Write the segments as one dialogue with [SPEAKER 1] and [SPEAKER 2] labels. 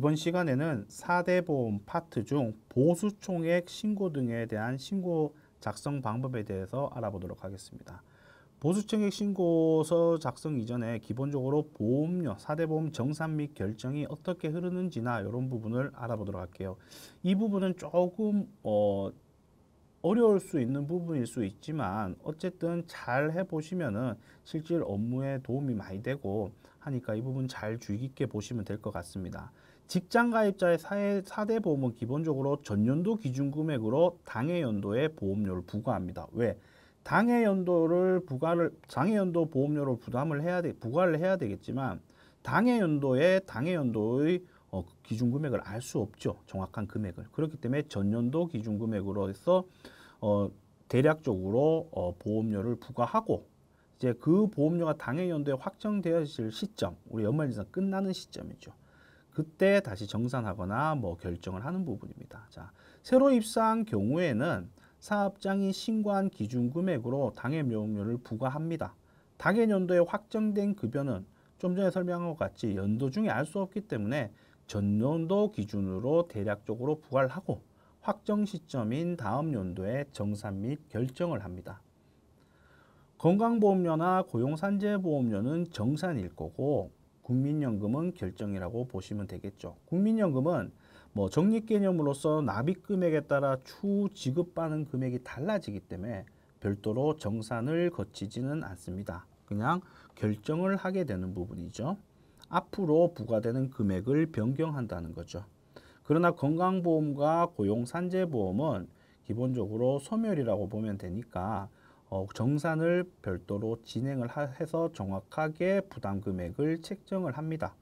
[SPEAKER 1] 이번 시간에는 4대 보험 파트 중 보수총액 신고 등에 대한 신고 작성 방법에 대해서 알아보도록 하겠습니다. 보수총액 신고서 작성 이전에 기본적으로 보험료, 4대 보험 정산 및 결정이 어떻게 흐르는지나 이런 부분을 알아보도록 할게요. 이 부분은 조금 어려울 수 있는 부분일 수 있지만 어쨌든 잘 해보시면은 실질 업무에 도움이 많이 되고 하니까 이 부분 잘 주의 깊게 보시면 될 것 같습니다. 직장 가입자의 4대 보험은 기본적으로 전년도 기준 금액으로 당해 연도에 보험료를 부과합니다. 왜? 당해 연도 보험료를 부과를 해야 되겠지만 당해 연도의 기준 금액을 알 수 없죠. 정확한 금액을. 그렇기 때문에 전년도 기준 금액으로 해서 대략적으로 보험료를 부과하고 이제 그 보험료가 당해 연도에 확정되어질 시점, 우리 연말정산 끝나는 시점이죠. 그때 다시 정산하거나 결정을 하는 부분입니다. 자, 새로 입사한 경우에는 사업장이 신고한 기준 금액으로 당해보험료를 부과합니다. 당해 연도에 확정된 급여는 좀 전에 설명한 것 같이 연도 중에 알 수 없기 때문에 전년도 기준으로 대략적으로 부과를 하고 확정 시점인 다음 연도에 정산 및 결정을 합니다. 건강보험료나 고용산재보험료는 정산일 거고 국민연금은 결정이라고 보시면 되겠죠. 국민연금은 적립개념으로서 납입금액에 따라 추후 지급받는 금액이 달라지기 때문에 별도로 정산을 거치지는 않습니다. 그냥 결정을 하게 되는 부분이죠. 앞으로 부과되는 금액을 변경한다는 거죠. 그러나 건강보험과 고용산재보험은 기본적으로 소멸이라고 보면 되니까 정산을 별도로 진행을 해서 정확하게 부담금액을 책정을 합니다.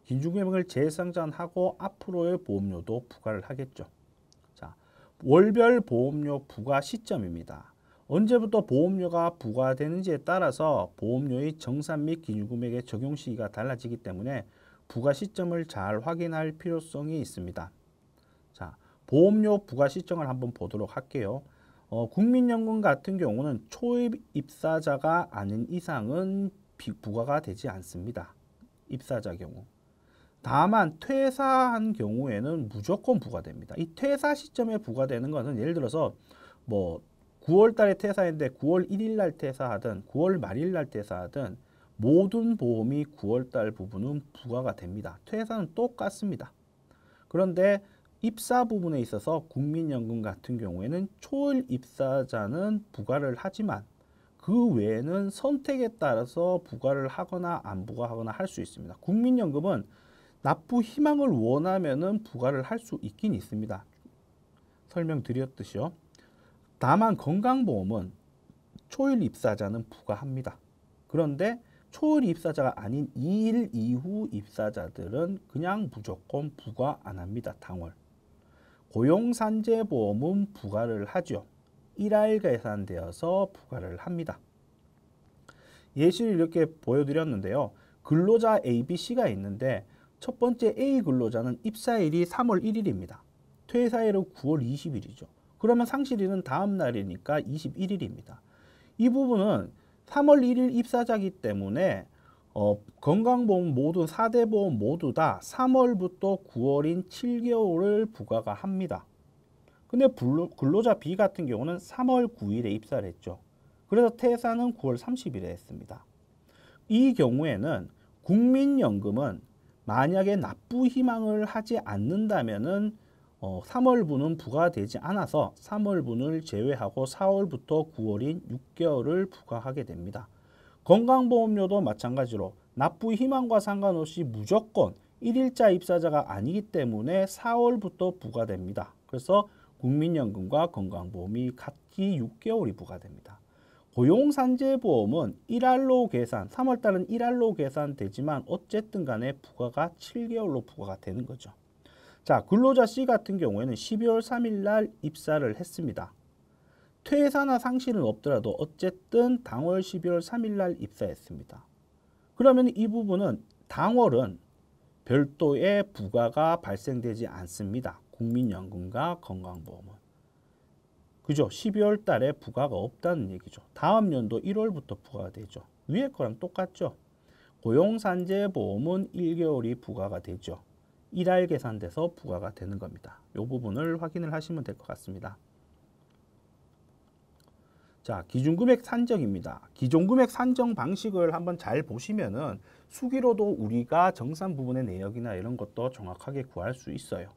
[SPEAKER 1] 기준금액을 재상정하고 앞으로의 보험료도 부과를 하겠죠. 자, 월별 보험료 부과 시점입니다. 언제부터 보험료가 부과되는지에 따라서 보험료의 정산 및 기준금액의 적용 시기가 달라지기 때문에 부과 시점을 잘 확인할 필요성이 있습니다. 자, 보험료 부과 시점을 한번 보도록 할게요. 국민연금 같은 경우는 초입 입사자가 아닌 이상은 부과가 되지 않습니다. 입사자 경우. 다만 퇴사한 경우에는 무조건 부과됩니다. 이 퇴사 시점에 부과되는 것은 예를 들어서 9월 달에 퇴사했는데 9월 1일 날 퇴사하든 9월 말일 날 퇴사하든 모든 보험이 9월 달 부분은 부과가 됩니다. 퇴사는 똑같습니다. 그런데 입사 부분에 있어서 국민연금 같은 경우에는 초일 입사자는 부과를 하지만 그 외에는 선택에 따라서 부과를 하거나 안 부과하거나 할 수 있습니다. 국민연금은 납부 희망을 원하면은 부과를 할 수 있긴 있습니다. 설명드렸듯이요. 다만 건강보험은 초일 입사자는 부과합니다. 그런데 초일 입사자가 아닌 2일 이후 입사자들은 그냥 무조건 부과 안 합니다. 당월. 고용산재보험은 부과를 하죠. 1할 계산되어서 부과를 합니다. 예시를 이렇게 보여드렸는데요. 근로자 A, B, C가 있는데 첫 번째 A 근로자는 입사일이 3월 1일입니다. 퇴사일은 9월 20일이죠. 그러면 상실일은 다음 날이니까 21일입니다. 이 부분은 3월 1일 입사자이기 때문에 건강보험 모두 4대 보험 모두 다 3월부터 9월인 7개월을 부과가 합니다. 근데 근로자 B 같은 경우는 3월 9일에 입사를 했죠. 그래서 퇴사는 9월 30일에 했습니다. 이 경우에는 국민연금은 만약에 납부 희망을 하지 않는다면은 3월분은 부과되지 않아서 3월분을 제외하고 4월부터 9월인 6개월을 부과하게 됩니다. 건강보험료도 마찬가지로 납부 희망과 상관없이 무조건 1일자 입사자가 아니기 때문에 4월부터 부과됩니다. 그래서 국민연금과 건강보험이 각기 6개월이 부과됩니다. 고용산재보험은 1할로 계산, 3월달은 1할로 계산되지만 어쨌든 간에 부과가 7개월로 부과가 되는 거죠. 자, 근로자 C 같은 경우에는 12월 3일 날 입사를 했습니다. 퇴사나 상실은 없더라도 어쨌든 당월 12월 3일 날 입사했습니다. 그러면 이 부분은 당월은 별도의 부과가 발생되지 않습니다. 국민연금과 건강보험은. 그죠? 12월 달에 부과가 없다는 얘기죠. 다음 연도 1월부터 부과가 되죠. 위에 거랑 똑같죠. 고용산재보험은 1개월이 부과가 되죠. 일할 계산돼서 부과가 되는 겁니다. 이 부분을 확인을 하시면 될 것 같습니다. 자, 기준금액 산정입니다. 기준금액 산정 방식을 한번 잘 보시면은 수기로도 우리가 정산 부분의 내역이나 이런 것도 정확하게 구할 수 있어요.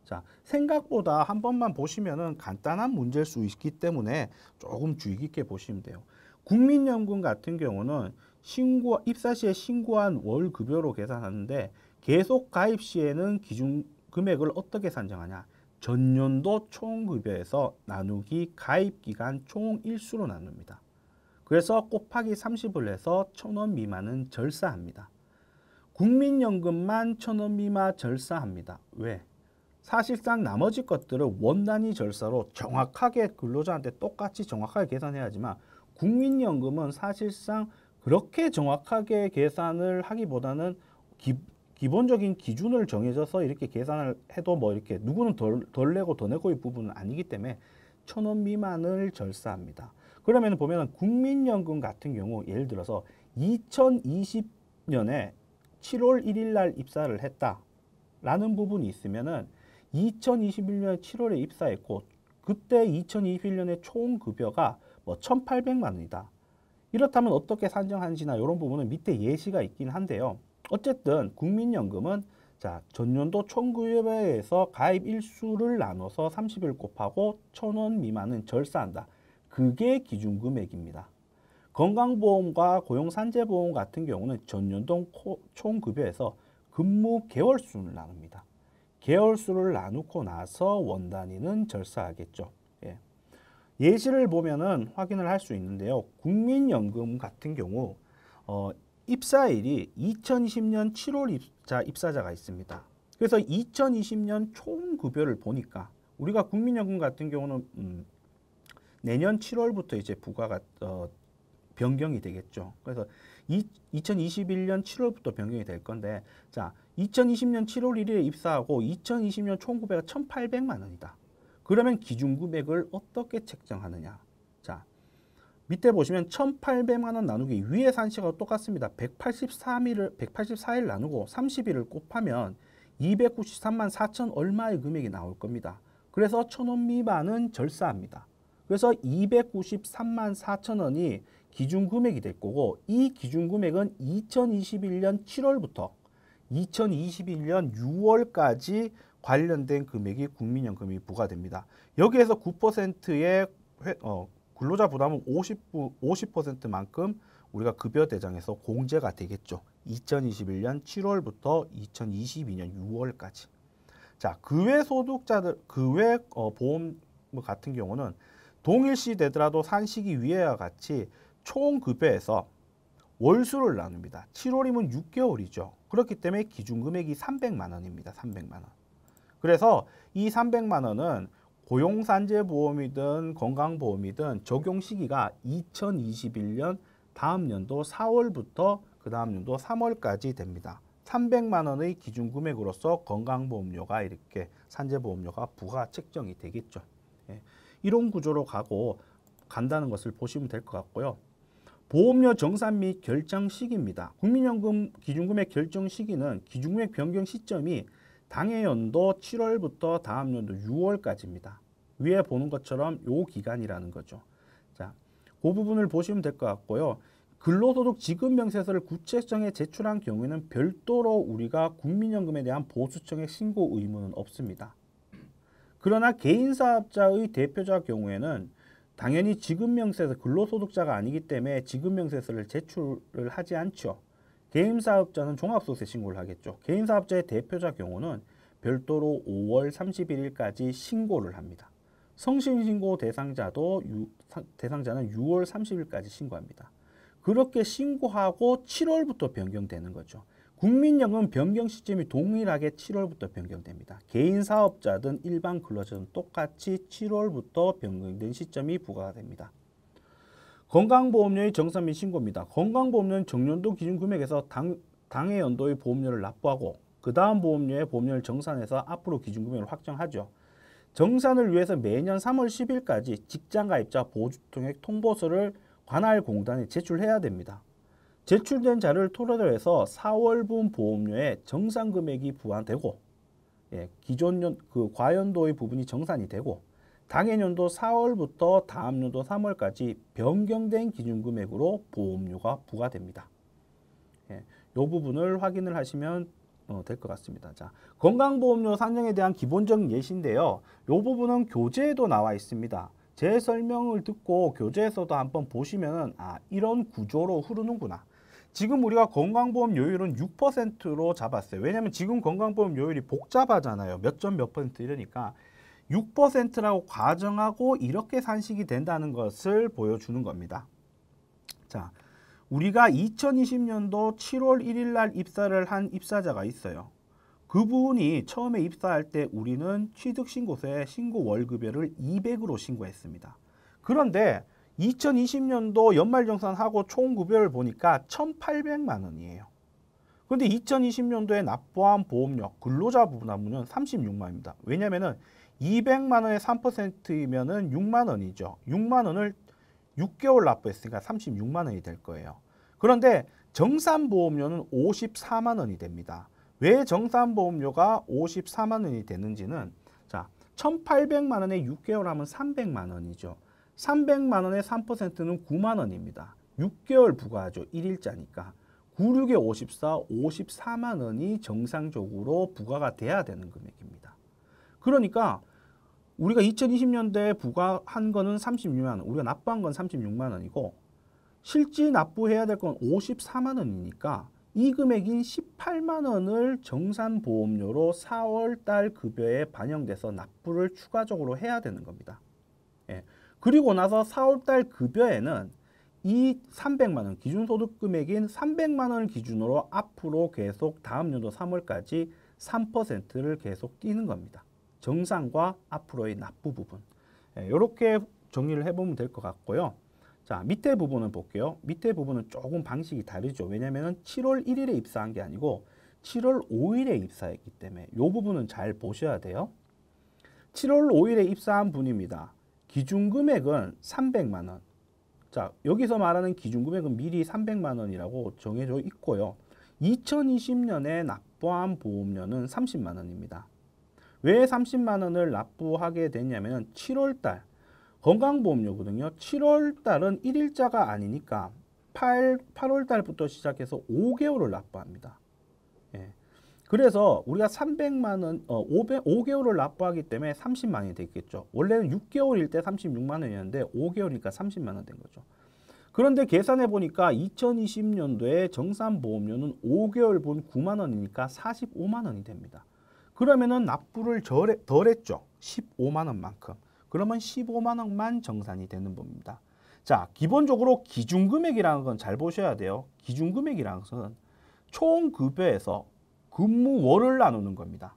[SPEAKER 1] 자, 생각보다 한 번만 보시면은 간단한 문제일 수 있기 때문에 조금 주의 깊게 보시면 돼요. 국민연금 같은 경우는 입사 시에 신고한 월 급여로 계산하는데 계속 가입 시에는 기준 금액을 어떻게 산정하냐? 전년도 총급여에서 나누기 가입기간 총 일수로 나눕니다. 그래서 곱하기 30을 해서 1,000원 미만은 절사합니다. 국민연금만 1,000원 미만 절사합니다. 왜? 사실상 나머지 것들을 원단위 절사로 정확하게 근로자한테 똑같이 정확하게 계산해야 하지만 국민연금은 사실상 그렇게 정확하게 계산을 하기보다는 기본적인 기준을 정해져서 이렇게 계산을 해도 뭐 이렇게 누구는 덜 내고 더 내고의 부분은 아니기 때문에 1,000원 미만을 절사합니다. 그러면 보면 국민연금 같은 경우 예를 들어서 2020년에 7월 1일 날 입사를 했다라는 부분이 있으면은 2021년 7월에 입사했고 그때 2021년에 총 급여가 뭐 1,800만 원이다. 이렇다면 어떻게 산정하는지나 이런 부분은 밑에 예시가 있긴 한데요. 어쨌든 국민연금은 자, 전년도 총급여에서 가입 일수를 나눠서 30을 곱하고 1,000원 미만은 절사한다. 그게 기준금액입니다. 건강보험과 고용산재보험 같은 경우는 전년도 총급여에서 근무 개월수를 나눕니다. 개월수를 나누고 나서 원단위는 절사하겠죠. 예. 예시를 보면은 확인을 할 수 있는데요. 국민연금 같은 경우 입사일이 2020년 7월 입사자가 있습니다. 그래서 2020년 총급여를 보니까 우리가 국민연금 같은 경우는 내년 7월부터 이제 부과가 변경이 되겠죠. 그래서 2021년 7월부터 변경이 될 건데 자, 2020년 7월 1일에 입사하고 2020년 총급여가 1,800만 원이다. 그러면 기준금액을 어떻게 책정하느냐? 자, 밑에 보시면 1,800만 원 나누기 위에 산식하고 똑같습니다. 184일 나누고 30일을 곱하면 293만 4천 얼마의 금액이 나올 겁니다. 그래서 1,000원 미만은 절사합니다. 그래서 293만 4천 원이 기준금액이 될 거고 이 기준금액은 2021년 7월부터 2021년 6월까지 관련된 금액이 국민연금이 부과됩니다. 여기에서 9%의 근로자 부담은 50%만큼 우리가 급여 대상에서 공제가 되겠죠. 2021년 7월부터 2022년 6월까지. 자, 그 외 소득자들, 그 외 보험 같은 경우는 동일시 되더라도 산식이 위에와 같이 총 급여에서 월수를 나눕니다. 7월이면 6개월이죠. 그렇기 때문에 기준금액이 300만 원입니다. 300만 원. 그래서 이 300만 원은 고용산재보험이든 건강보험이든 적용 시기가 2021년 다음 연도 4월부터 그 다음 연도 3월까지 됩니다. 300만 원의 기준금액으로서 건강보험료가 이렇게 산재보험료가 부과 책정이 되겠죠. 예. 이런 구조로 간다는 것을 보시면 될 것 같고요. 보험료 정산 및 결정 시기입니다. 국민연금 기준금액 결정 시기는 기준금액 변경 시점이 당해 연도 7월부터 다음 연도 6월까지입니다. 위에 보는 것처럼 요 기간이라는 거죠. 자, 그 부분을 보시면 될 것 같고요. 근로소득 지급명세서를 구체청에 제출한 경우에는 별도로 우리가 국민연금에 대한 보수청의 신고 의무는 없습니다. 그러나 개인사업자의 대표자 경우에는 당연히 지급명세서 근로소득자가 아니기 때문에 지급명세서를 제출을 하지 않죠. 개인사업자는 종합소득세 신고를 하겠죠. 개인사업자의 대표자 경우는 별도로 5월 31일까지 신고를 합니다. 성신신고 대상자는 6월 30일까지 신고합니다. 그렇게 신고하고 7월부터 변경되는 거죠. 국민연금 변경 시점이 동일하게 7월부터 변경됩니다. 개인사업자든 일반 근로자든 똑같이 7월부터 변경된 시점이 부과가 됩니다. 건강보험료의 정산 및 신고입니다. 건강보험료는 정년도 기준금액에서 당해 연도의 보험료를 납부하고 그 다음 보험료의 보험료를 정산해서 앞으로 기준금액을 확정하죠. 정산을 위해서 매년 3월 10일까지 직장가입자 보조통액 통보서를 관할 공단에 제출해야 됩니다. 제출된 자료를 토대로 해서 4월분 보험료의 정산 금액이 부과되고 예, 기존 그 과연도의 부분이 정산이 되고 당해년도 4월부터 다음 연도 3월까지 변경된 기준금액으로 보험료가 부과됩니다. 예, 이 부분을 확인을 하시면 될 것 같습니다. 자, 건강보험료 산정에 대한 기본적인 예시인데요. 이 부분은 교재에도 나와 있습니다. 제 설명을 듣고 교재에서도 한번 보시면은 이런 구조로 흐르는구나. 지금 우리가 건강보험료율은 6%로 잡았어요. 왜냐하면 지금 건강보험료율이 복잡하잖아요. 몇 점 몇 퍼센트 이러니까 6%라고 가정하고 이렇게 산식이 된다는 것을 보여주는 겁니다. 자, 우리가 2020년도 7월 1일 날 입사를 한 입사자가 있어요. 그분이 처음에 입사할 때 우리는 취득신고서에 신고 월급여를 200으로 신고했습니다. 그런데 2020년도 연말정산하고 총급여를 보니까 1,800만 원이에요. 그런데 2020년도에 납부한 보험료, 근로자 부담은 36만 원입니다. 왜냐하면 200만 원의 3%이면은 6만 원이죠. 6만 원을 6개월 납부했으니까 36만 원이 될 거예요. 그런데 정산보험료는 54만 원이 됩니다. 왜 정산보험료가 54만 원이 되는지는 자, 1,800만 원에 6개월 하면 300만 원이죠. 300만 원의 3%는 9만 원입니다. 6개월 부과하죠. 1일자니까. 96에 54, 54만 원이 정상적으로 부과가 돼야 되는 금액입니다. 그러니까 우리가 2020년대에 부과한 거는 36만 원, 우리가 납부한 건 36만 원이고 실제 납부해야 될 건 54만 원이니까 이 금액인 18만 원을 정산보험료로 4월 달 급여에 반영돼서 납부를 추가적으로 해야 되는 겁니다. 예. 그리고 나서 4월 달 급여에는 이 300만 원, 기준소득 금액인 300만 원을 기준으로 앞으로 계속 다음 연도 3월까지 3%를 계속 띄는 겁니다. 정산과 앞으로의 납부 부분. 이렇게 정리를 해보면 될 것 같고요. 자, 밑에 부분을 볼게요. 밑에 부분은 조금 방식이 다르죠. 왜냐하면 7월 1일에 입사한 게 아니고 7월 5일에 입사했기 때문에 이 부분은 잘 보셔야 돼요. 7월 5일에 입사한 분입니다. 기준금액은 300만 원. 자, 여기서 말하는 기준금액은 미리 300만 원이라고 정해져 있고요. 2020년에 납부한 보험료는 30만 원입니다. 왜 30만 원을 납부하게 됐냐면 7월 달 건강보험료거든요. 7월 달은 1일자가 아니니까 8월 달부터 시작해서 5개월을 납부합니다. 예. 그래서 우리가 300만 원, 5개월을 납부하기 때문에 30만 원이 됐겠죠. 원래는 6개월일 때 36만 원이었는데 5개월이니까 30만 원 된 거죠. 그런데 계산해 보니까 2020년도에 정산보험료는 5개월 분 9만 원이니까 45만 원이 됩니다. 그러면은 납부를 덜 했죠. 15만 원만큼. 그러면 15만 원만 정산이 되는 겁니다. 자, 기본적으로 기준금액이라는 건 잘 보셔야 돼요. 기준금액이라는 것은 총 급여에서 근무월을 나누는 겁니다.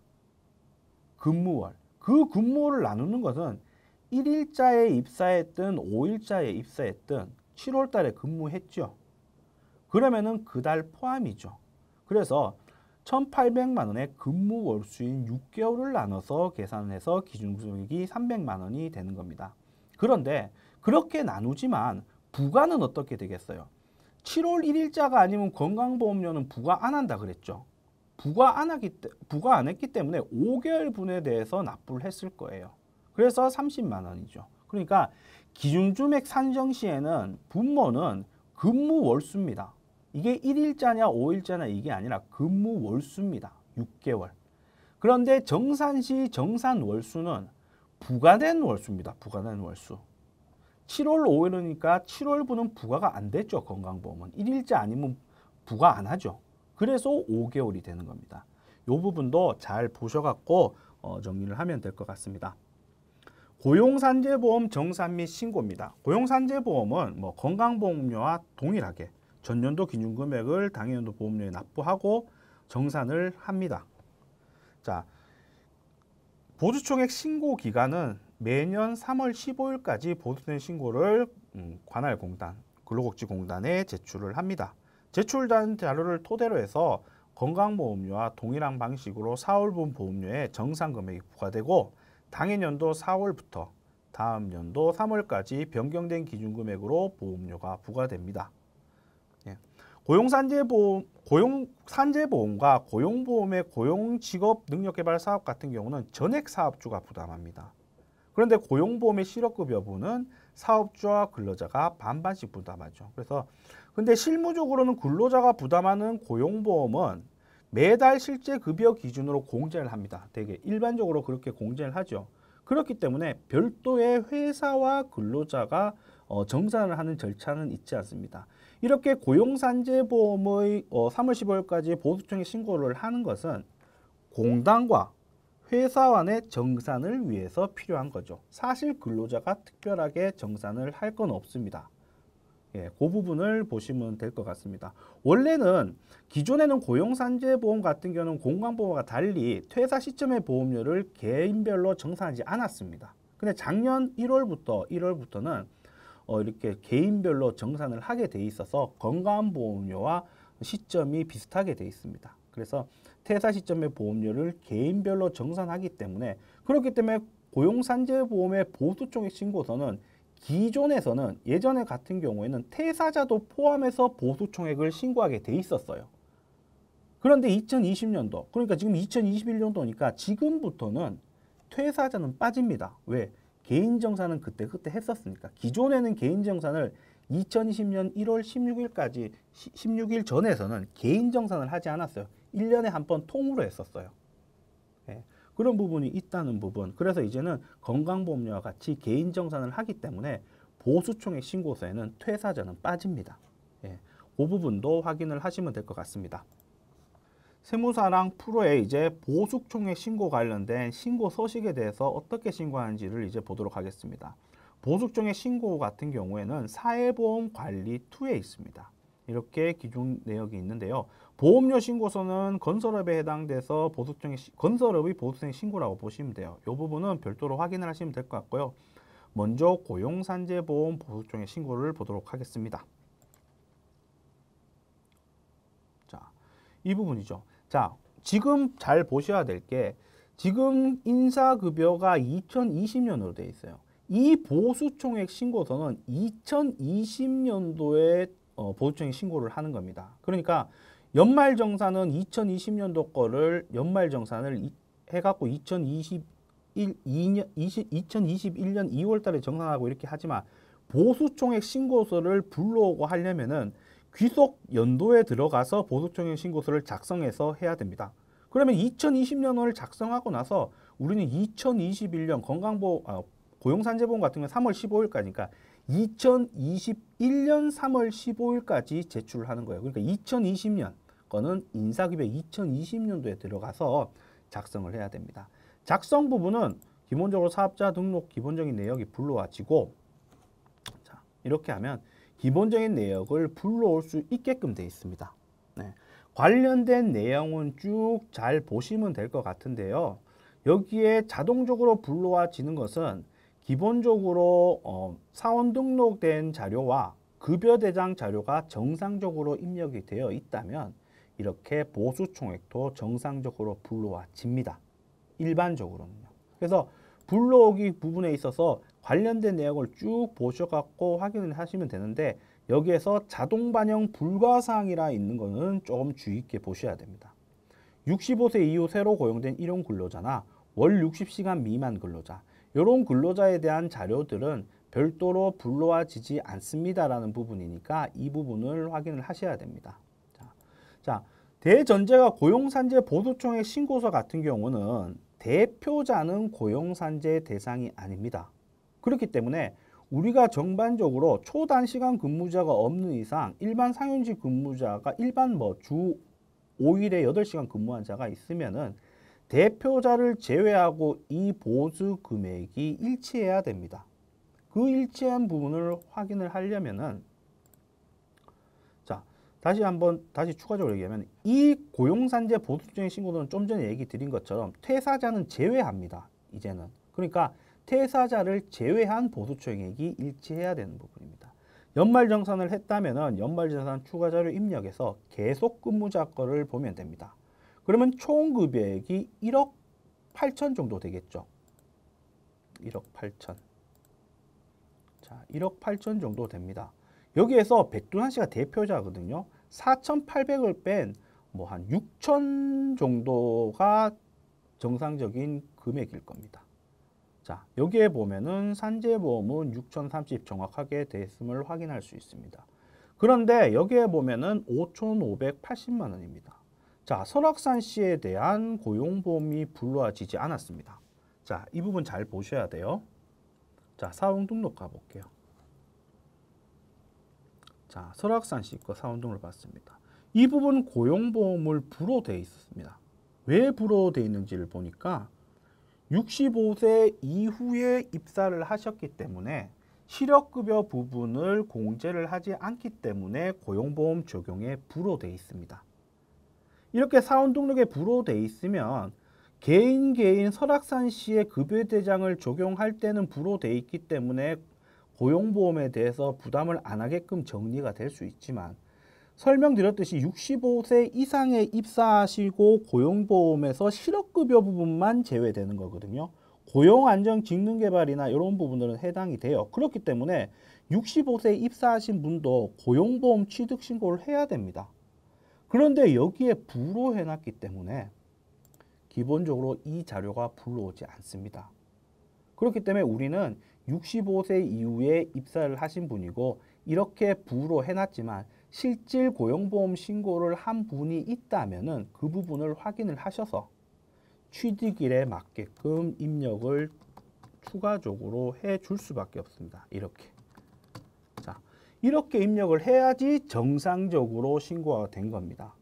[SPEAKER 1] 근무월. 그 근무월을 나누는 것은 1일자에 입사했든 5일자에 입사했든 7월 달에 근무했죠. 그러면은 그 달 포함이죠. 그래서 1,800만 원의 근무 월수인 6개월을 나눠서 계산해서 기준금액이 300만 원이 되는 겁니다. 그런데 그렇게 나누지만 부과는 어떻게 되겠어요? 7월 1일자가 아니면 건강보험료는 부과 안 한다 그랬죠. 부과 안 했기 때문에 5개월 분에 대해서 납부를 했을 거예요. 그래서 30만 원이죠. 그러니까 기준금액 산정 시에는 분모는 근무 월수입니다. 이게 1일자냐 5일자냐 이게 아니라 근무 월수입니다. 6개월. 그런데 정산시 정산 월수는 부과된 월수입니다. 부과된 월수. 7월 5일이니까 7월분은 부과가 안 됐죠. 건강보험은. 1일자 아니면 부과 안 하죠. 그래서 5개월이 되는 겁니다. 이 부분도 잘 보셔갖고 정리를 하면 될 것 같습니다. 고용산재보험 정산 및 신고입니다. 고용산재보험은 건강보험료와 동일하게 전년도 기준금액을 당해년도 보험료에 납부하고 정산을 합니다. 자, 보조총액 신고 기간은 매년 3월 15일까지 보수된 신고를 관할공단, 근로복지공단에 제출을 합니다. 제출된 자료를 토대로 해서 건강보험료와 동일한 방식으로 4월분 보험료에 정산금액이 부과되고 당해년도 4월부터 다음 연도 3월까지 변경된 기준금액으로 보험료가 부과됩니다. 고용산재보험과 고용보험의 고용직업 능력개발 사업 같은 경우는 전액 사업주가 부담합니다. 그런데 고용보험의 실업급여 여부는 사업주와 근로자가 반반씩 부담하죠. 그래서 근데 실무적으로는 근로자가 부담하는 고용보험은 매달 실제 급여 기준으로 공제를 합니다. 되게 일반적으로 그렇게 공제를 하죠. 그렇기 때문에 별도의 회사와 근로자가 정산을 하는 절차는 있지 않습니다. 이렇게 고용산재보험의 3월 15일까지 보수청에 신고를 하는 것은 공단과 회사 간의 정산을 위해서 필요한 거죠. 사실 근로자가 특별하게 정산을 할 건 없습니다. 예, 그 부분을 보시면 될 것 같습니다. 원래는 기존에는 고용산재보험 같은 경우는 건강보험과 달리 퇴사 시점의 보험료를 개인별로 정산하지 않았습니다. 근데 작년 1월부터는 이렇게 개인별로 정산을 하게 돼 있어서 건강보험료와 시점이 비슷하게 돼 있습니다. 그래서 퇴사 시점의 보험료를 개인별로 정산하기 때문에 그렇기 때문에 고용산재보험의 보수총액 신고서는 기존에서는 예전에 같은 경우에는 퇴사자도 포함해서 보수총액을 신고하게 돼 있었어요. 그런데 2020년도 그러니까 지금 2021년도니까 지금부터는 퇴사자는 빠집니다. 왜? 개인정산은 그때 했었으니까. 기존에는 개인정산을 2020년 1월 16일까지 16일 전에서는 개인정산을 하지 않았어요. 1년에 한 번 통으로 했었어요. 예, 그런 부분이 있다는 부분. 그래서 이제는 건강보험료와 같이 개인정산을 하기 때문에 보수총액 신고서에는 퇴사자는 빠집니다. 예, 그 부분도 확인을 하시면 될 것 같습니다. 세무사랑 프로의 이제 보수총액 신고 관련된 신고 서식에 대해서 어떻게 신고하는지를 이제 보도록 하겠습니다. 보수총액 신고 같은 경우에는 사회보험관리 2에 있습니다. 이렇게 기준 내역이 있는데요. 보험료 신고서는 건설업에 해당돼서 건설업의 보수총액 신고라고 보시면 돼요. 이 부분은 별도로 확인을 하시면 될 것 같고요. 먼저 고용산재보험 보수총액 신고를 보도록 하겠습니다. 자, 이 부분이죠. 자, 지금 잘 보셔야 될 게 지금 인사급여가 2020년으로 되어 있어요. 이 보수총액 신고서는 2020년도에 보수총액 신고를 하는 겁니다. 그러니까 연말정산은 2020년도 거를 연말정산을 해갖고 2021년 2월 달에 정산하고 이렇게 하지만 보수총액 신고서를 불러오고 하려면은 귀속 연도에 들어가서 보수총액 신고서를 작성해서 해야 됩니다. 그러면 2020년을 작성하고 나서 우리는 2021년 고용산재보험 같은 경우는 3월 15일까지니까 2021년 3월 15일까지 제출을 하는 거예요. 그러니까 2020년 거는 인사급여 2020년도에 들어가서 작성을 해야 됩니다. 작성 부분은 기본적으로 사업자 등록 기본적인 내역이 불러와지고 자, 이렇게 하면 기본적인 내역을 불러올 수 있게끔 되어 있습니다. 네. 관련된 내용은 쭉 잘 보시면 될 것 같은데요. 여기에 자동적으로 불러와지는 것은 기본적으로 사원 등록된 자료와 급여대장 자료가 정상적으로 입력이 되어 있다면 이렇게 보수총액도 정상적으로 불러와집니다. 일반적으로는요. 그래서 불러오기 부분에 있어서 관련된 내용을 쭉 보셔갖고 확인을 하시면 되는데 여기에서 자동 반영 불가사항이라 있는 거는 좀 주의 있게 보셔야 됩니다. 65세 이후 새로 고용된 일용 근로자나 월 60시간 미만 근로자 이런 근로자에 대한 자료들은 별도로 불러와지지 않습니다라는 부분이니까 이 부분을 확인을 하셔야 됩니다. 자, 대전제가 고용산재 보수총액 신고서 같은 경우는 대표자는 고용산재 대상이 아닙니다. 그렇기 때문에 우리가 전반적으로 초단시간 근무자가 없는 이상 일반 상용직 근무자가 일반 주 5일에 8시간 근무한 자가 있으면은 대표자를 제외하고 이 보수 금액이 일치해야 됩니다. 그 일치한 부분을 확인을 하려면은 자, 다시 추가적으로 얘기하면 이 고용산재 보수총액 신고서는 좀 전에 얘기 드린 것처럼 퇴사자는 제외합니다. 이제는. 그러니까 퇴사자를 제외한 보수총액이 일치해야 되는 부분입니다. 연말정산을 했다면은 연말정산 추가자료 입력해서 계속 근무자 거를 보면 됩니다. 그러면 총 급여액이 1억 8천 정도 되겠죠. 1억 8천. 자, 1억 8천 정도 됩니다. 여기에서 백두산 씨가 대표자거든요. 4,800을 뺀 뭐 한 6천 정도가 정상적인 금액일 겁니다. 자, 여기에 보면은 산재보험은 6,030 정확하게 돼 있음을 확인할 수 있습니다. 그런데 여기에 보면은 5,580만 원입니다. 자, 설악산 씨에 대한 고용보험이 불러지지 않았습니다. 자, 이 부분 잘 보셔야 돼요. 자, 사원 등록 가볼게요. 자, 설악산 씨 거 사원 등록을 봤습니다. 이 부분 고용보험을 불어돼 있었습니다. 왜 불어돼 있는지를 보니까 65세 이후에 입사를 하셨기 때문에 실업급여 부분을 공제를 하지 않기 때문에 고용보험 적용에 불어돼 있습니다. 이렇게 사원 등록에 불어돼 있으면 개인 설악산 씨의 급여 대장을 적용할 때는 불어돼 있기 때문에 고용보험에 대해서 부담을 안 하게끔 정리가 될 수 있지만 설명드렸듯이 65세 이상에 입사하시고 고용보험에서 실업급여 부분만 제외되는 거거든요. 고용안정직능개발이나 이런 부분들은 해당이 돼요. 그렇기 때문에 65세 입사하신 분도 고용보험 취득신고를 해야 됩니다. 그런데 여기에 불어해놨기 때문에 기본적으로 이 자료가 불러오지 않습니다. 그렇기 때문에 우리는 65세 이후에 입사를 하신 분이고 이렇게 불어해놨지만 실질 고용보험 신고를 한 분이 있다면은 그 부분을 확인을 하셔서 취득일에 맞게끔 입력을 추가적으로 해 줄 수밖에 없습니다. 이렇게. 자, 이렇게 입력을 해야지 정상적으로 신고가 된 겁니다.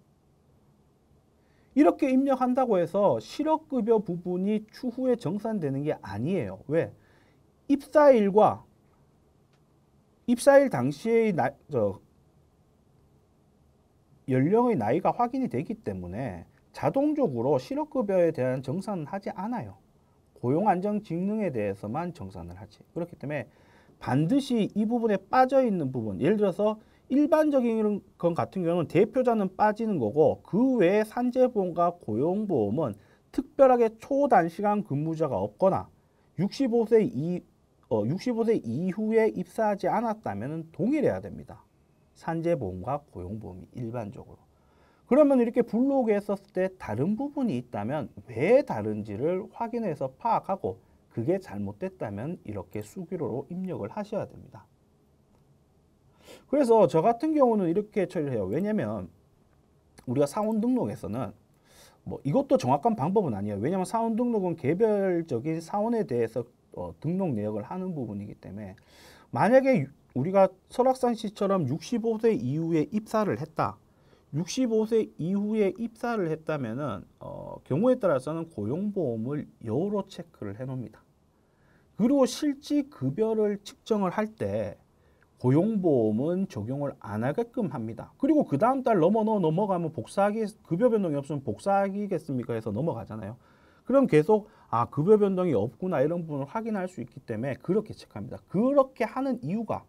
[SPEAKER 1] 이렇게 입력한다고 해서 실업급여 부분이 추후에 정산되는 게 아니에요. 왜? 입사일과 입사일 당시의 연령의 나이가 확인이 되기 때문에 자동적으로 실업급여에 대한 정산은 하지 않아요. 고용안정직능에 대해서만 정산을 하지. 그렇기 때문에 반드시 이 부분에 빠져 있는 부분, 예를 들어서 일반적인 것 같은 경우는 대표자는 빠지는 거고 그 외에 산재보험과 고용보험은 특별하게 초단시간 근무자가 없거나 65세 이후에 입사하지 않았다면 동일해야 됩니다. 산재보험과 고용보험이 일반적으로. 그러면 이렇게 불러오게 했었을 때 다른 부분이 있다면 왜 다른지를 확인해서 파악하고 그게 잘못됐다면 이렇게 수기로로 입력을 하셔야 됩니다. 그래서 저 같은 경우는 이렇게 처리를 해요. 왜냐면 우리가 사원 등록에서는 뭐 이것도 정확한 방법은 아니에요. 왜냐면 사원 등록은 개별적인 사원에 대해서 등록 내역을 하는 부분이기 때문에 만약에 우리가 설악산 씨처럼 65세 이후에 입사를 했다. 65세 이후에 입사를 했다면은 경우에 따라서는 고용보험을 여러 체크를 해 놓습니다. 그리고 실질 급여를 측정을 할 때 고용보험은 적용을 안 하게끔 합니다. 그리고 그 다음 달 넘어가면 복사하기, 급여 변동이 없으면 복사하기겠습니까 해서 넘어가잖아요. 그럼 계속 급여 변동이 없구나 이런 부분을 확인할 수 있기 때문에 그렇게 체크합니다. 그렇게 하는 이유가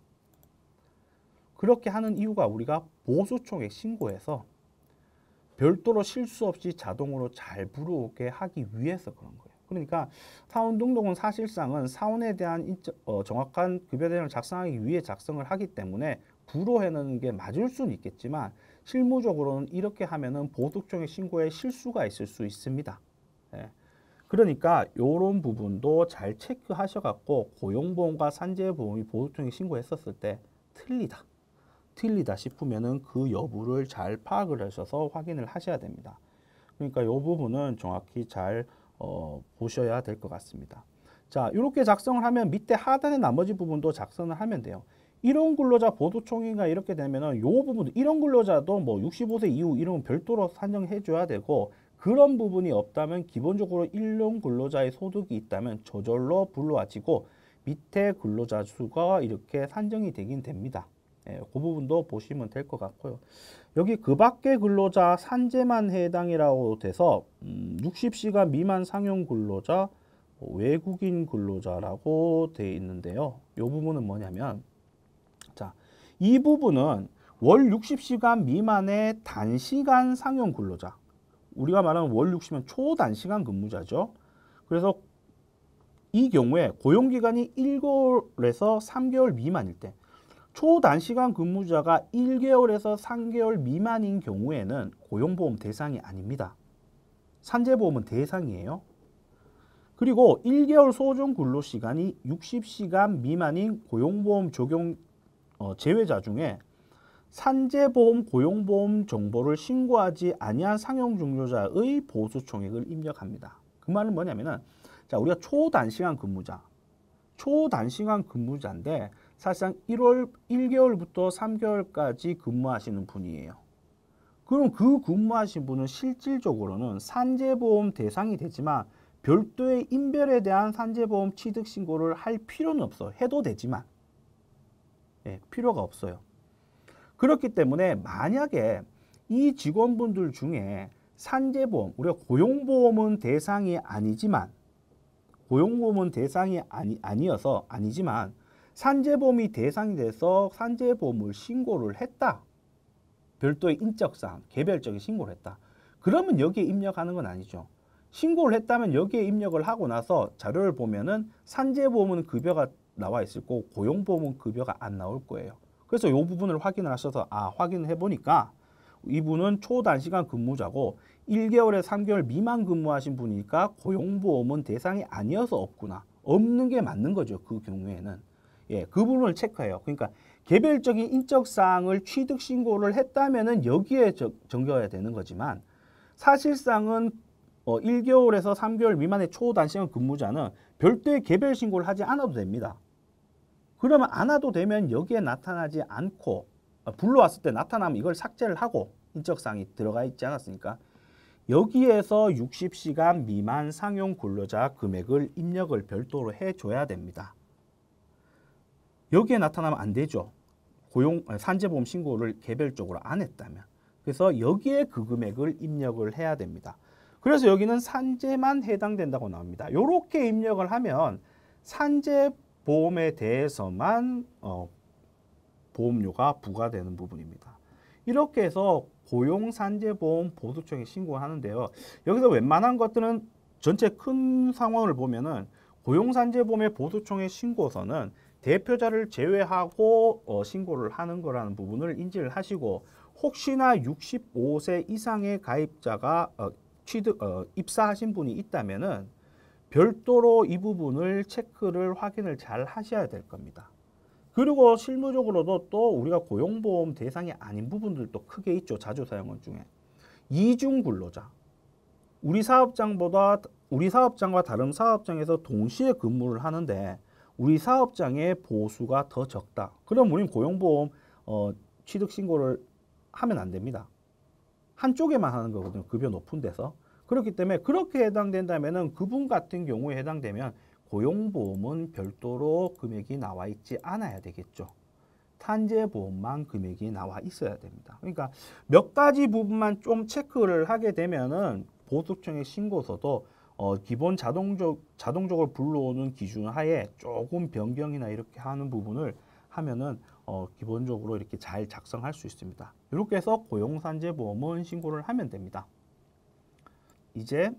[SPEAKER 1] 우리가 보수총액 신고해서 별도로 실수 없이 자동으로 잘 불어오게 하기 위해서 그런 거예요. 그러니까 사원 등록은 사실상은 사원에 대한 정확한 급여 대장을 작성하기 위해 작성을 하기 때문에 불어해놓는 게 맞을 수는 있겠지만 실무적으로는 이렇게 하면은 보수총액 신고에 실수가 있을 수 있습니다. 예. 그러니까 이런 부분도 잘 체크하셔갖고 고용보험과 산재보험이 보수총액 신고했었을 때 틀리다 싶으면은 그 여부를 잘 파악을 하셔서 확인을 하셔야 됩니다. 그러니까 이 부분은 정확히 잘 보셔야 될 것 같습니다. 자, 이렇게 작성을 하면 밑에 하단의 나머지 부분도 작성을 하면 돼요. 일원 근로자 보수총액이 이렇게 되면은 이 부분도 일원 근로자도 뭐 65세 이후 이런 별도로 산정해 줘야 되고 그런 부분이 없다면 기본적으로 일원 근로자의 소득이 있다면 저절로 불러와지고 밑에 근로자 수가 이렇게 산정이 되긴 됩니다. 예, 그 부분도 보시면 될 것 같고요. 여기 그 밖의 근로자 산재만 해당이라고 돼서 60시간 미만 상용 근로자, 외국인 근로자라고 돼 있는데요. 이 부분은 뭐냐면 자, 이 부분은 월 60시간 미만의 단시간 상용 근로자. 우리가 말하는 월 60시간 초단시간 근무자죠. 그래서 이 경우에 고용기간이 1개월에서 3개월 미만일 때 초단시간 근무자가 1개월에서 3개월 미만인 경우에는 고용보험 대상이 아닙니다. 산재보험은 대상이에요. 그리고 1개월 소정 근로시간이 60시간 미만인 고용보험 적용 제외자 중에 산재보험, 고용보험 정보를 신고하지 아니한 상용종료자의 보수총액을 입력합니다. 그 말은 뭐냐면은, 자, 우리가 초단시간 근무자인데 사실상 1개월부터 3개월까지 근무하시는 분이에요. 그럼 그 근무하신 분은 실질적으로는 산재보험 대상이 되지만 별도의 인별에 대한 산재보험 취득 신고를 할 필요는 없어. 해도 되지만 필요가 없어요. 그렇기 때문에 만약에 이 직원분들 중에 산재보험, 우리가 고용보험은 대상이 아니지만 아니지만 산재보험이 대상이 돼서 산재보험을 신고를 했다. 별도의 인적사항, 개별적인 신고를 했다. 그러면 여기에 입력하는 건 아니죠. 신고를 했다면 여기에 입력을 하고 나서 자료를 보면은 산재보험은 급여가 나와 있을 거고 고용보험은 급여가 안 나올 거예요. 그래서 이 부분을 확인을 하셔서 확인을 해보니까 이분은 초단시간 근무자고 1개월에 3개월 미만 근무하신 분이니까 고용보험은 대상이 아니어서 없구나. 없는 게 맞는 거죠. 그 경우에는. 그 부분을 체크해요. 그러니까 개별적인 인적사항을 취득 신고를 했다면은 여기에 적혀야 되는 거지만 사실상은 1개월에서 3개월 미만의 초단시간 근무자는 별도의 개별 신고를 하지 않아도 됩니다. 그러면 안 와도 되면 여기에 나타나지 않고 불러왔을 때 나타나면 이걸 삭제를 하고 인적사항이 들어가 있지 않았습니까? 여기에서 60시간 미만 상용 근로자 금액을 입력을 별도로 해줘야 됩니다. 여기에 나타나면 안 되죠. 산재보험 신고를 개별적으로 안 했다면. 그래서 여기에 그 금액을 입력을 해야 됩니다. 그래서 여기는 산재만 해당된다고 나옵니다. 이렇게 입력을 하면 산재보험에 대해서만 보험료가 부과되는 부분입니다. 이렇게 해서 고용산재보험 보수청에 신고하는데요. 여기서 웬만한 것들은 전체 큰 상황을 보면은 고용산재보험의 보수청에 신고서는 대표자를 제외하고 신고를 하는 거라는 부분을 인지를 하시고 혹시나 65세 이상의 가입자가 입사하신 분이 있다면은 별도로 이 부분을 체크를 확인을 잘 하셔야 될 겁니다. 그리고 실무적으로도 또 우리가 고용보험 대상이 아닌 부분들도 크게 있죠. 자주 사용한 중에. 이중근로자. 우리 사업장과 다른 사업장에서 동시에 근무를 하는데 우리 사업장의 보수가 더 적다. 그럼 우린 고용보험 취득 신고를 하면 안 됩니다. 한쪽에만 하는 거거든요. 급여 높은 데서. 그렇기 때문에 그렇게 해당된다면은 그분 같은 경우에 해당되면 고용보험은 별도로 금액이 나와 있지 않아야 되겠죠. 산재보험만 금액이 나와 있어야 됩니다. 그러니까 몇 가지 부분만 좀 체크를 하게 되면은 보수청의 신고서도 기본 자동적으로 불러오는 기준 하에 조금 변경이나 이렇게 하는 부분을 하면은 기본적으로 이렇게 잘 작성할 수 있습니다. 이렇게 해서 고용산재보험은 신고를 하면 됩니다. 이제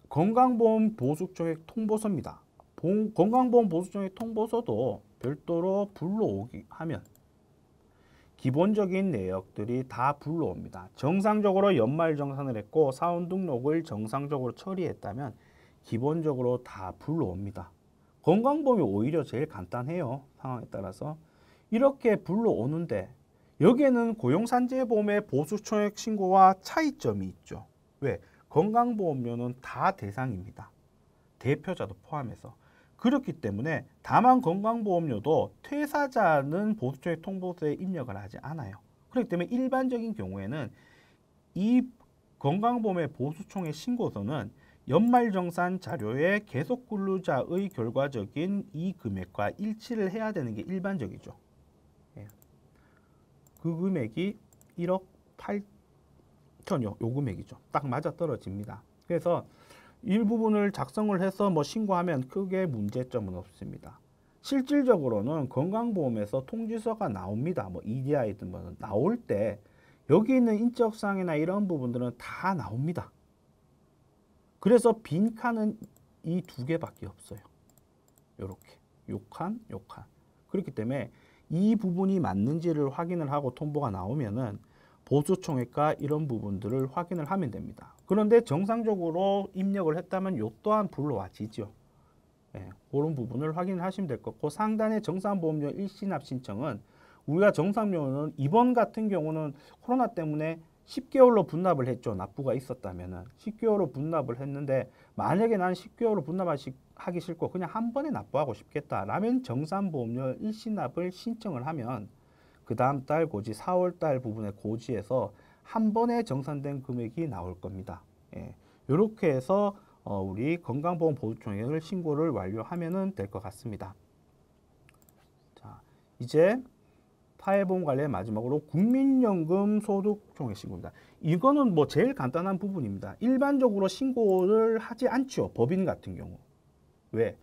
[SPEAKER 1] 건강보험 보수청액 통보서입니다. 건강보험 보수청액 통보서도 별도로 불러오기 하면 기본적인 내역들이 다 불러옵니다. 정상적으로 연말정산을 했고 사원 등록을 정상적으로 처리했다면 기본적으로 다 불러옵니다. 건강보험이 오히려 제일 간단해요. 상황에 따라서. 이렇게 불러오는데 여기에는 고용산재보험의 보수청액 신고와 차이점이 있죠. 왜? 건강보험료는 다 대상입니다. 대표자도 포함해서. 그렇기 때문에 다만 건강보험료도 퇴사자는 보수청액 통보서에 입력을 하지 않아요. 그렇기 때문에 일반적인 경우에는 이 건강보험의 보수청액 신고서는 연말정산 자료에 계속근로자의 결과적인 이 금액과 일치를 해야 되는 게 일반적이죠. 그 금액이 1억 8천요. 요 금액이죠. 딱 맞아 떨어집니다. 그래서 일부분을 작성을 해서 신고하면 크게 문제점은 없습니다. 실질적으로는 건강보험에서 통지서가 나옵니다. EDI든 나올 때 여기 있는 인적사항이나 이런 부분들은 다 나옵니다. 그래서 빈 칸은 이 두 개밖에 없어요. 요렇게 요 칸, 요 칸. 그렇기 때문에 이 부분이 맞는지를 확인을 하고 통보가 나오면은 보수총액과 이런 부분들을 확인을 하면 됩니다. 그런데 정상적으로 입력을 했다면 요 또한 불러와지죠. 예, 그런 부분을 확인하시면 될 것 같고, 상단의 정산보험료 일시납 신청은 우리가 정산료는 이번 같은 경우는 코로나 때문에 10개월로 분납을 했죠. 납부가 있었다면은 10개월로 분납을 했는데, 만약에 난 10개월로 분납하기 싫고 그냥 한 번에 납부하고 싶겠다라면 정산보험료 일시납을 신청을 하면 그 다음 달 고지 4월 달 부분의 고지에서 한 번에 정산된 금액이 나올 겁니다. 예, 이렇게 해서 우리 건강보험 보수총액을 신고를 완료하면 될 것 같습니다. 자, 이제 사회보험 관련 마지막으로 국민연금 소득총액 신고입니다. 이거는 뭐 제일 간단한 부분입니다. 일반적으로 신고를 하지 않죠. 법인 같은 경우. 왜?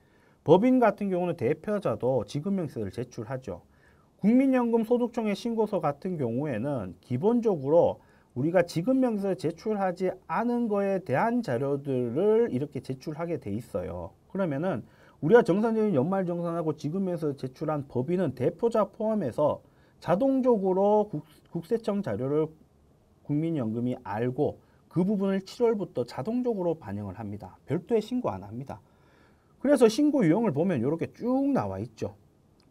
[SPEAKER 1] 법인 같은 경우는 대표자도 지급명세서를 제출하죠. 국민연금 소득총액 신고서 같은 경우에는 기본적으로 우리가 지급명세서 제출하지 않은 거에 대한 자료들을 이렇게 제출하게 돼 있어요. 그러면은 우리가 정상적인 연말정산하고 지급명세서 제출한 법인은 대표자 포함해서 자동적으로 국세청 자료를 국민연금이 알고 그 부분을 7월부터 자동적으로 반영을 합니다. 별도의 신고 안 합니다. 그래서 신고 유형을 보면 이렇게 쭉 나와 있죠.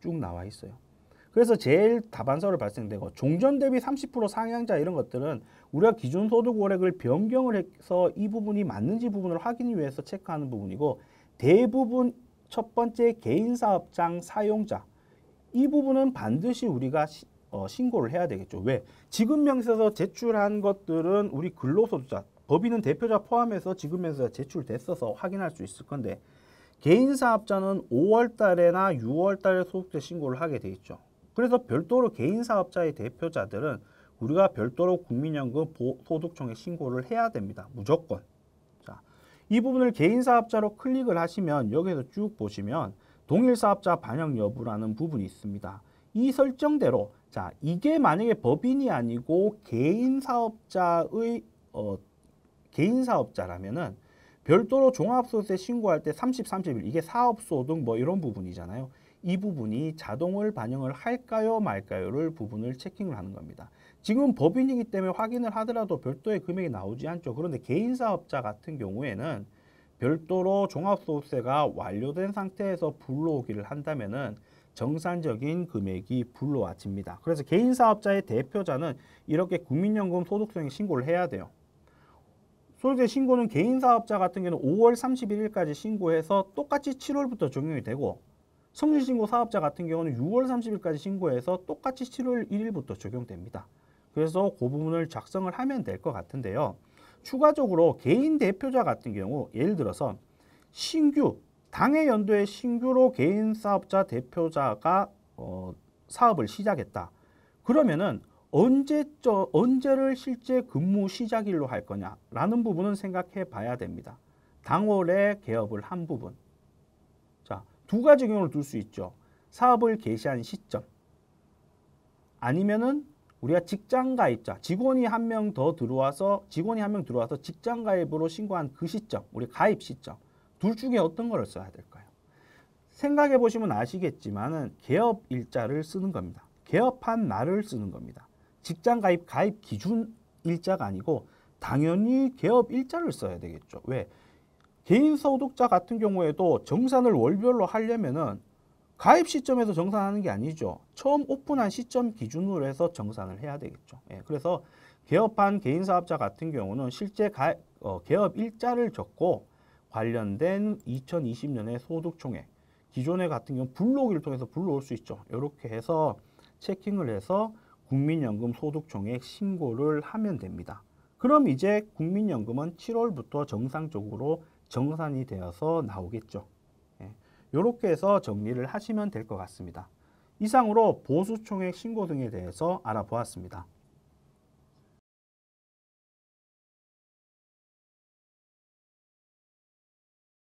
[SPEAKER 1] 쭉 나와 있어요. 그래서 제일 다반사로 발생되고 종전 대비 30% 상향자 이런 것들은 우리가 기준 소득 월액을 변경을 해서 이 부분이 맞는지 부분을 확인을 위해서 체크하는 부분이고, 대부분 첫 번째 개인사업장 사용자 이 부분은 반드시 우리가 신고를 해야 되겠죠. 왜? 지급명세서 제출한 것들은 우리 근로소득자, 법인은 대표자 포함해서 지급명세서 제출됐어서 확인할 수 있을 건데, 개인사업자는 5월 달에나 6월 달에 소득세 신고를 하게 돼 있죠. 그래서 별도로 개인사업자의 대표자들은 우리가 별도로 국민연금 소득총액 신고를 해야 됩니다. 무조건. 자, 이 부분을 개인사업자로 클릭을 하시면 여기서 쭉 보시면 동일사업자 반영 여부라는 부분이 있습니다. 이 설정대로, 자, 이게 만약에 법인이 아니고 개인사업자라면은 별도로 종합소득세 신고할 때 30, 30일 이게 사업소득 뭐 이런 부분이잖아요. 이 부분이 자동을 반영을 할까요 말까요를 부분을 체킹을 하는 겁니다. 지금 법인이기 때문에 확인을 하더라도 별도의 금액이 나오지 않죠. 그런데 개인사업자 같은 경우에는 별도로 종합소득세가 완료된 상태에서 불러오기를 한다면은 정상적인 금액이 불러와집니다. 그래서 개인사업자의 대표자는 이렇게 국민연금 소득총액 신고를 해야 돼요. 소득세 신고는 개인사업자 같은 경우는 5월 31일까지 신고해서 똑같이 7월부터 적용이 되고, 성실신고 사업자 같은 경우는 6월 30일까지 신고해서 똑같이 7월 1일부터 적용됩니다. 그래서 그 부분을 작성을 하면 될 것 같은데요. 추가적으로 개인 대표자 같은 경우 예를 들어서 신규 당해 연도에 신규로 개인 사업자 대표자가 사업을 시작했다. 그러면은 언제를 실제 근무 시작일로 할 거냐라는 부분은 생각해 봐야 됩니다. 당월에 개업을 한 부분. 자, 두 가지 경우를 둘 수 있죠. 사업을 개시한 시점. 아니면은 우리가 직장가입자, 직원이 한 명 들어와서 직장가입으로 신고한 그 시점, 우리 가입 시점. 둘 중에 어떤 거를 써야 될까요? 생각해 보시면 아시겠지만은 개업 일자를 쓰는 겁니다. 개업한 날을 쓰는 겁니다. 직장 가입 기준 일자가 아니고 당연히 개업 일자를 써야 되겠죠. 왜? 개인 소득자 같은 경우에도 정산을 월별로 하려면은 가입 시점에서 정산하는 게 아니죠. 처음 오픈한 시점 기준으로 해서 정산을 해야 되겠죠. 예, 그래서 개업한 개인 사업자 같은 경우는 실제 개업 일자를 적고 관련된 2020년의 소득총액, 기존의 같은 경우 불러오기를 통해서 불러올 수 있죠. 이렇게 해서 체킹을 해서 국민연금 소득총액 신고를 하면 됩니다. 그럼 이제 국민연금은 7월부터 정상적으로 정산이 되어서 나오겠죠. 이렇게 해서 정리를 하시면 될 것 같습니다. 이상으로 보수총액 신고 등에 대해서 알아보았습니다.